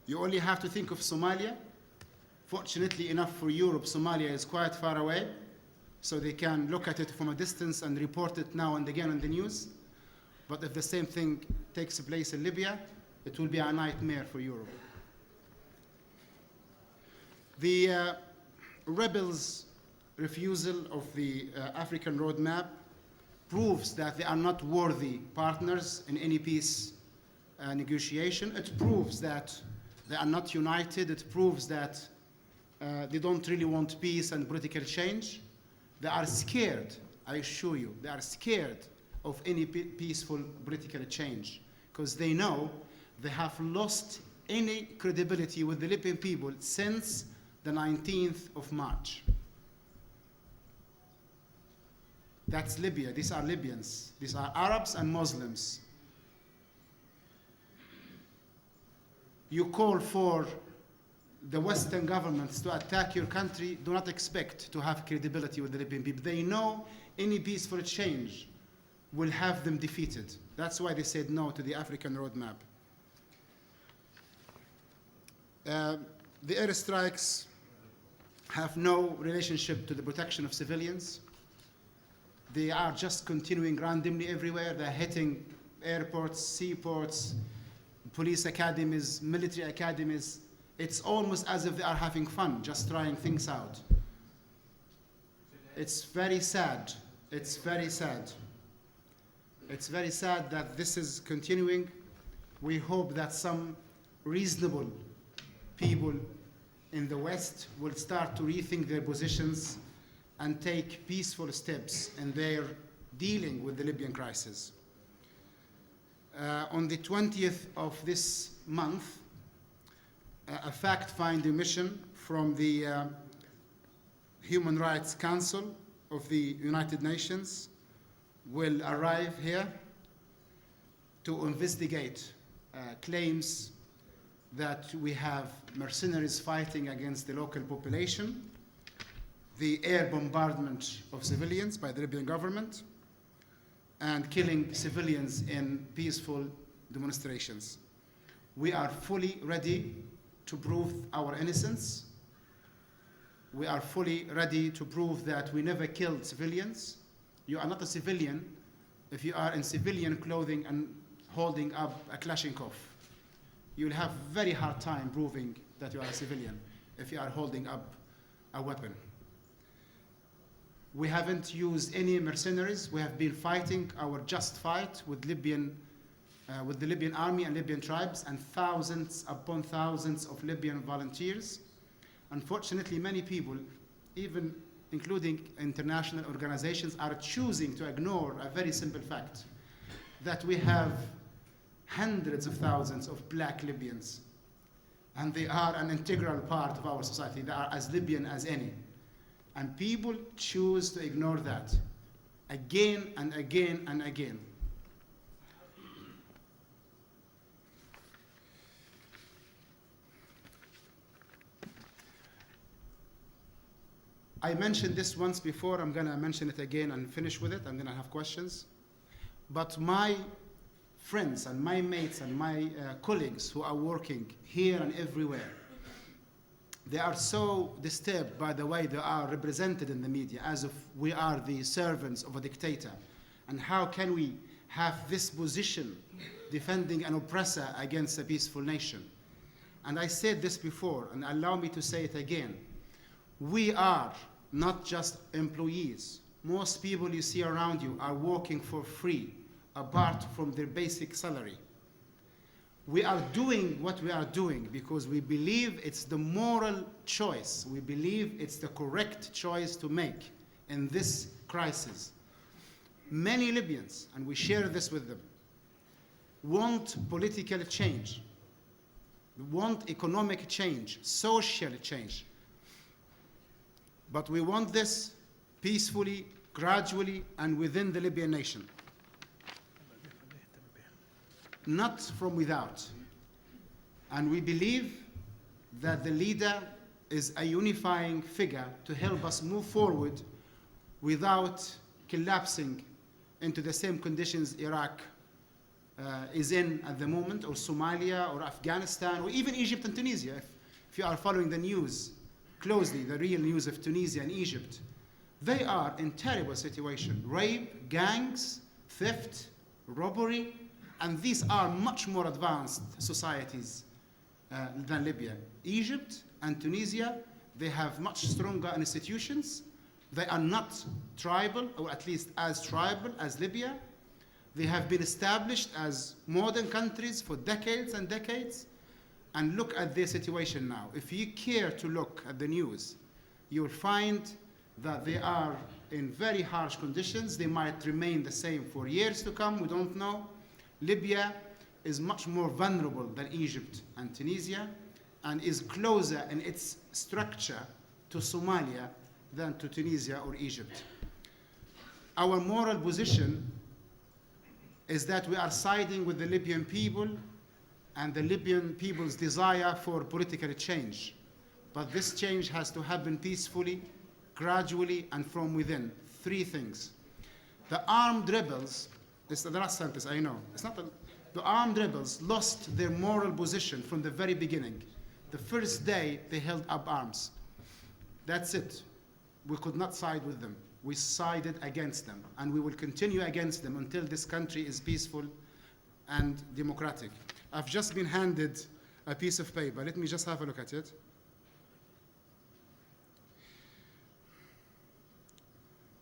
You only have to think of Somalia. Fortunately enough for Europe, Somalia is quite far away, so they can look at it from a distance and report it now and again on the news. But if the same thing takes place in Libya, it will be a nightmare for Europe. The rebels' refusal of the African roadmap proves that they are not worthy partners in any peace negotiation. It proves that they are not united. It proves that they don't really want peace and political change. They are scared, I assure you, they are scared of any peaceful political change because they know they have lost any credibility with the Libyan people since the 19th of March. That's Libya. These are Libyans. These are Arabs and Muslims. You call for the Western governments to attack your country, do not expect to have credibility with the Libyan people. They know any peaceful change will have them defeated. That's why they said no to the African roadmap. The airstrikes have no relationship to the protection of civilians. They are just continuing randomly everywhere. They're hitting airports, seaports, police academies, military academies. It's almost as if they are having fun, just trying things out. It's very sad. It's very sad. It's very sad that this is continuing. We hope that some reasonable people in the West will start to rethink their positions and take peaceful steps in their dealing with the Libyan crisis. On the 20th of this month, a fact-finding mission from the Human Rights Council of the United Nations will arrive here to investigate claims that we have mercenaries fighting against the local population, the air bombardment of civilians by the Libyan government, and killing civilians in peaceful demonstrations. We are fully ready to prove our innocence. We are fully ready to prove that we never killed civilians. You are not a civilian if you are in civilian clothing and holding up a Kalashnikov. You'll have a very hard time proving that you are a civilian if you are holding up a weapon. We haven't used any mercenaries. We have been fighting our just fight with the Libyan army and Libyan tribes and thousands upon thousands of Libyan volunteers. Unfortunately, many people, even including international organizations, are choosing to ignore a very simple fact that we have hundreds of thousands of black Libyans, and they are an integral part of our society. They are as Libyan as any. And people choose to ignore that again and again and again. I mentioned this once before. I'm going to mention it again and finish with it. I'm going to have questions. But my friends and my mates and my colleagues who are working here and everywhere, they are so disturbed by the way they are represented in the media, as if we are the servants of a dictator. And how can we have this position defending an oppressor against a peaceful nation? And I said this before, and allow me to say it again. We are not just employees. Most people you see around you are working for free, apart from their basic salary. We are doing what we are doing because we believe it's the moral choice. We believe it's the correct choice to make in this crisis. Many Libyans, and we share this with them, want political change, want economic change, social change. But we want this peacefully, gradually, and within the Libyan nation. Not from without. And we believe that the leader is a unifying figure to help us move forward without collapsing into the same conditions Iraq is in at the moment, or Somalia, or Afghanistan, or even Egypt and Tunisia. If you are following the news closely, the real news of Tunisia and Egypt, they are in terrible situation. Rape, gangs, theft, robbery, and these are much more advanced societies than Libya. Egypt and Tunisia, they have much stronger institutions. They are not tribal, or at least as tribal as Libya. They have been established as modern countries for decades and decades. And look at their situation now. If you care to look at the news, you will find that they are in very harsh conditions. They might remain the same for years to come, we don't know. Libya is much more vulnerable than Egypt and Tunisia, and is closer in its structure to Somalia than to Tunisia or Egypt. Our moral position is that we are siding with the Libyan people and the Libyan people's desire for political change. But this change has to happen peacefully, gradually, and from within. Three things. The armed rebels, this is the last sentence, I know. The armed rebels lost their moral position from the very beginning. The first day they held up arms. That's it. We could not side with them. We sided against them, and we will continue against them until this country is peaceful and democratic. I've just been handed a piece of paper. Let me just have a look at it.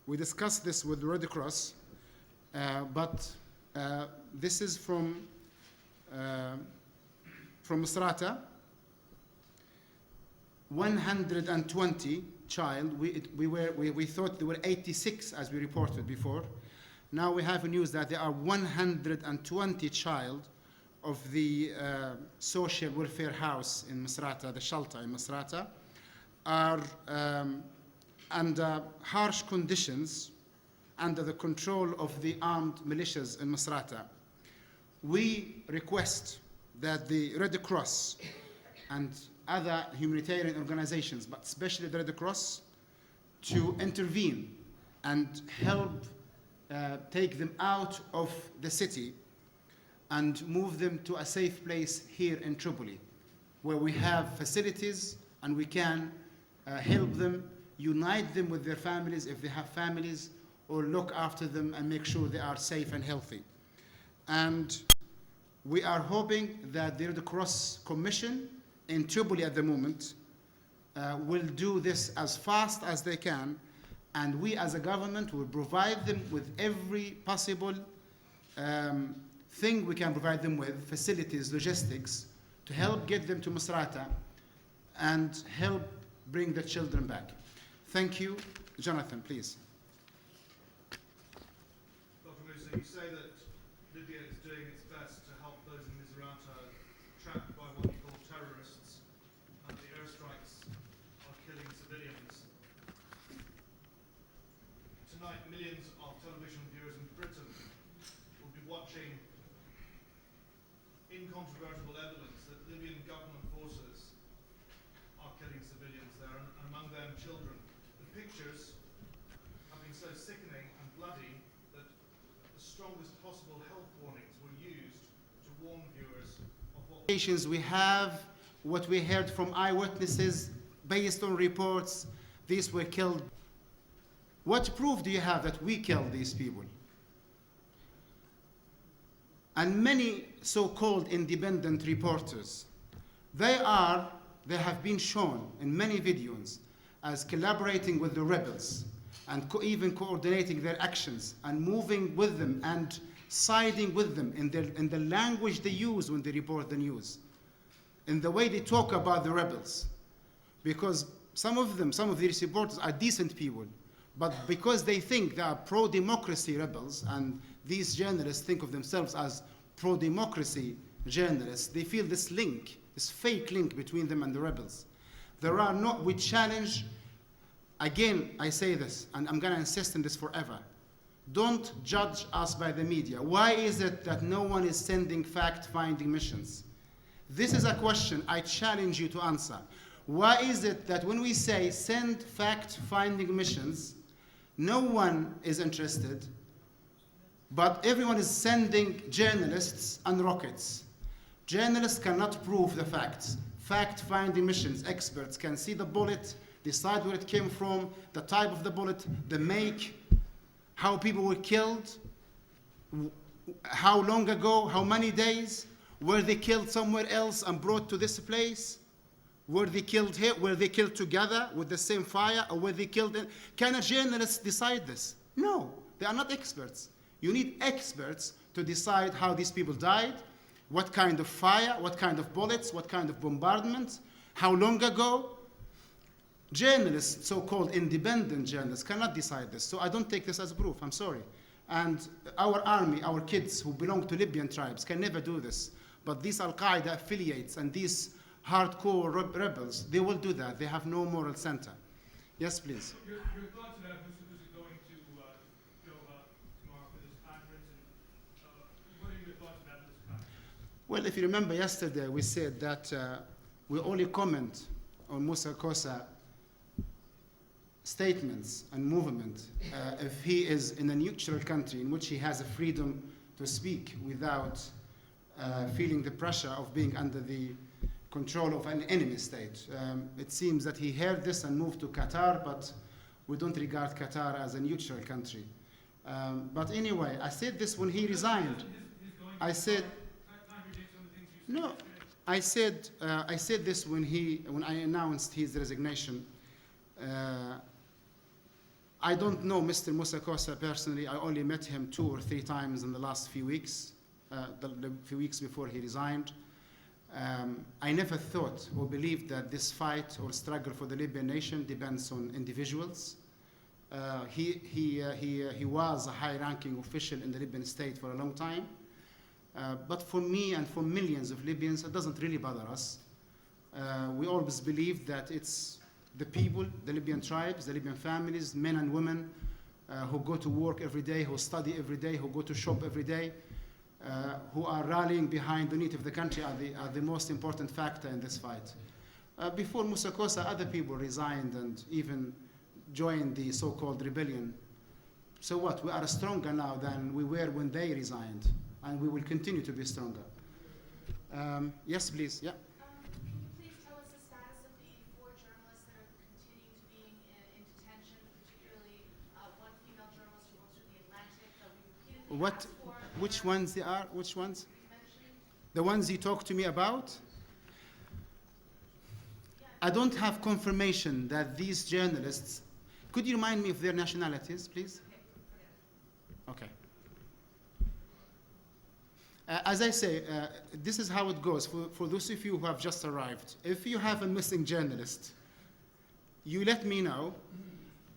We discussed this with the Red Cross, but this is from Misrata. 120 child. We thought there were 86 as we reported before. Now we have news that there are 120 child of the social welfare house in Misrata, the shelter in Misrata, are under harsh conditions under the control of the armed militias in Misrata. We request that the Red Cross and other humanitarian organizations, but especially the Red Cross, to intervene and help take them out of the city and move them to a safe place here in Tripoli, where we have facilities and we can help them, unite them with their families if they have families, or look after them and make sure they are safe and healthy. And we are hoping that the Red Cross Commission in Tripoli at the moment will do this as fast as they can, and we as a government will provide them with every possible thing we can provide them with, facilities, logistics, to help get them to Misrata and help bring the children back. Thank you. Jonathan, please. Dr. Musa, you say that Libya is doing its best to help those in Misrata trapped by what you call terrorists, and the airstrikes are killing civilians. Tonight, millions of television viewers in Britain will be watching incontrovertible evidence that Libyan government forces are killing civilians there, and among them children. The pictures have been so sickening and bloody that the strongest possible health warnings were used to warn viewers of what We have what we heard from eyewitnesses based on reports. These were killed. What proof do you have that we killed these people? And many so-called independent reporters, they have been shown in many videos as collaborating with the rebels and even coordinating their actions and moving with them and siding with them in the language they use when they report the news, in the way they talk about the rebels. Because some of these reporters are decent people, but because they think they are pro-democracy rebels, and these journalists think of themselves as pro-democracy journalists, they feel this link, this fake link between them and the rebels. We challenge, again, I say this, and I'm going to insist on this forever. Don't judge us by the media. Why is it that no one is sending fact-finding missions? This is a question I challenge you to answer. Why is it that when we say send fact-finding missions, no one is interested? But everyone is sending journalists and rockets. Journalists cannot prove the facts. Fact-finding missions, experts can see the bullet, decide where it came from, the type of the bullet, the make, how people were killed, how long ago, how many days, were they killed somewhere else and brought to this place? Were they killed here? Were they killed together with the same fire? Or were they killed in... Can a journalist decide this? No, they are not experts. You need experts to decide how these people died, what kind of fire, what kind of bullets, what kind of bombardments, how long ago. Journalists, so-called independent journalists, cannot decide this. So I don't take this as proof, I'm sorry. And our army, our kids who belong to Libyan tribes can never do this. But these Al-Qaeda affiliates and these hardcore rebels, they will do that. They have no moral center. Yes, please. Your thoughts on that, who's going to go tomorrow for this conference, and what are your thoughts about this conference? Well, if you remember yesterday, we said that we only comment on Musa Kosa statements and movement if he is in a neutral country in which he has a freedom to speak without feeling the pressure of being under the control of an enemy state. It seems that he heard this and moved to Qatar, but we don't regard Qatar as a neutral country. But anyway, I said this when he resigned. I said, no, I said this when I announced his resignation. I don't know Mr. Musa Kosa personally. I only met him 2 or 3 times in the last few weeks, the few weeks before he resigned. I never thought or believed that this fight or struggle for the Libyan nation depends on individuals. He was a high-ranking official in the Libyan state for a long time. But for me and for millions of Libyans, it doesn't really bother us. We always believe that it's the people, the Libyan tribes, the Libyan families, men and women who go to work every day, who study every day, who go to shop every day, who are rallying behind the need of the country are the most important factor in this fight. Before Musa Kosa, other people resigned and even joined the so-called rebellion. So what? We are stronger now than we were when they resigned, and we will continue to be stronger. Yes, please. Yeah. Can you please tell us the status of the 4 journalists that are continuing to be in detention, particularly one female journalist who works for The Atlantic that we repeatedly asked for? Which ones they are? Which ones? Mentioning? The ones you talked to me about? I don't have confirmation that these journalists... Could you remind me of their nationalities, please? Okay. As I say, this is how it goes for those of you who have just arrived. If you have a missing journalist, you let me know.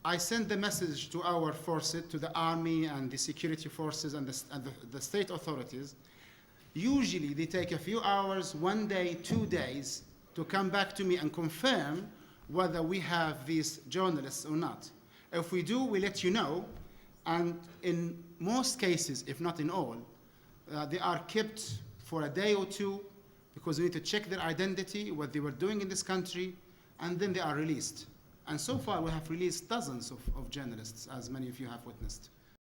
I send the message to our forces, to the army and the security forces and the state authorities. Usually they take a few hours, 1 day, 2 days, to come back to me and confirm whether we have these journalists or not. If we do, we let you know. And in most cases, if not in all, they are kept for a day or 2 because we need to check their identity, what they were doing in this country, and then they are released. And so far, we have released dozens of journalists, as many of you have witnessed.